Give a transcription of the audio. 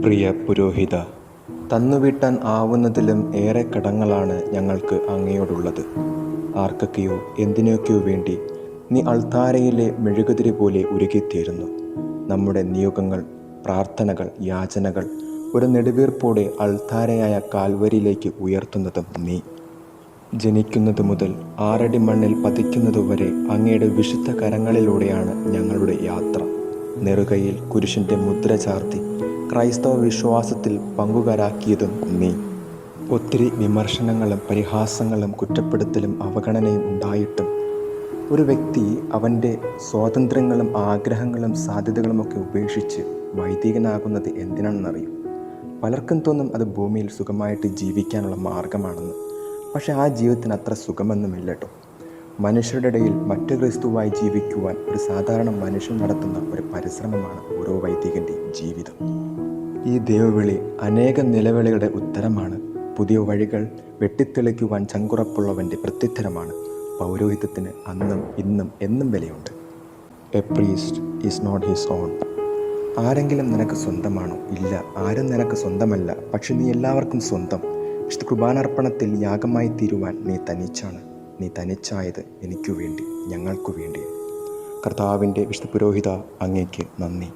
പ്രിയ പുരോഹിത, തന്നുവീട്ടാൻ ആവുന്നതിലും ഏറെ കടങ്ങളാണ് ഞങ്ങൾക്ക് അങ്ങയോടുള്ളത്. ആർക്കൊക്കെയോ എന്തിനൊക്കെയോ വേണ്ടി നീ അൾത്താരയിലെ മെഴുകുതിരി പോലെ ഉരുകിത്തീരുന്നു. നമ്മുടെ നിയോഗങ്ങൾ, പ്രാർത്ഥനകൾ, യാചനകൾ ഒരു നെടുവീർപ്പോടെ അൾത്താരയായ കാൽവരിയിലേക്ക് ഉയർത്തുന്നതും നീ. ജനിക്കുന്നതു മുതൽ 6 അടി മണ്ണിൽ പതിക്കുന്നതുവരെ അങ്ങയുടെ വിശുദ്ധ കരങ്ങളിലൂടെയാണ് ഞങ്ങളുടെ യാത്ര. നെറുകയിൽ കുരിശിൻ്റെ മുദ്ര ചാർത്തി ക്രൈസ്തവ വിശ്വാസത്തിൽ പങ്കുകാരാക്കിയതും നീ. ഒത്തിരി വിമർശനങ്ങളും പരിഹാസങ്ങളും കുറ്റപ്പെടുത്തലും അവഗണനയും ഉണ്ടായിട്ടും ഒരു വ്യക്തി അവൻ്റെ സ്വാതന്ത്ര്യങ്ങളും ആഗ്രഹങ്ങളും സാധ്യതകളുമൊക്കെ ഉപേക്ഷിച്ച് വൈദികനാകുന്നത് എന്തിനാണെന്നറിയും. പലർക്കും തോന്നും അത് ഭൂമിയിൽ സുഖമായിട്ട് ജീവിക്കാനുള്ള മാർഗമാണെന്ന്. പക്ഷെ ആ ജീവിതത്തിന് അത്ര സുഖമൊന്നുമില്ല കേട്ടോ. മനുഷ്യരുടെ ഇടയിൽ മറ്റു ക്രിസ്തുവായി ജീവിക്കുവാൻ ഒരു സാധാരണ മനുഷ്യൻ നടത്തുന്ന ഒരു പരിശ്രമമാണ് ഓരോ വൈദികൻ്റെയും ജീവിതം. ഈ ദൈവവിളി അനേകം നിലവിളികളുടെ ഉത്തരമാണ്. പുതിയ വഴികൾ വെട്ടിത്തെളിക്കുവാൻ ചങ്കുറപ്പുള്ളവൻ്റെ പ്രത്യുത്തരമാണ്. പൗരോഹിത്യത്തിന് അന്നും ഇന്നും എന്നും വിലയുണ്ട്. A priest is not his own. ആരെങ്കിലും നിനക്ക് സ്വന്തമാണോ? ഇല്ല, ആരും നിനക്ക് സ്വന്തമല്ല. പക്ഷെ നീ എല്ലാവർക്കും സ്വന്തം. വിശുദ്ധ കുർബാനാർപ്പണത്തിൽ യാഗമായി തീരുവാൻ നീ തനിച്ചാണ്. നീ തനിച്ചായത് എനിക്കു വേണ്ടി, ഞങ്ങൾക്കു വേണ്ടി. കർത്താവിൻ്റെ വിശുദ്ധ പുരോഹിത, അങ്ങേക്ക് നന്ദി.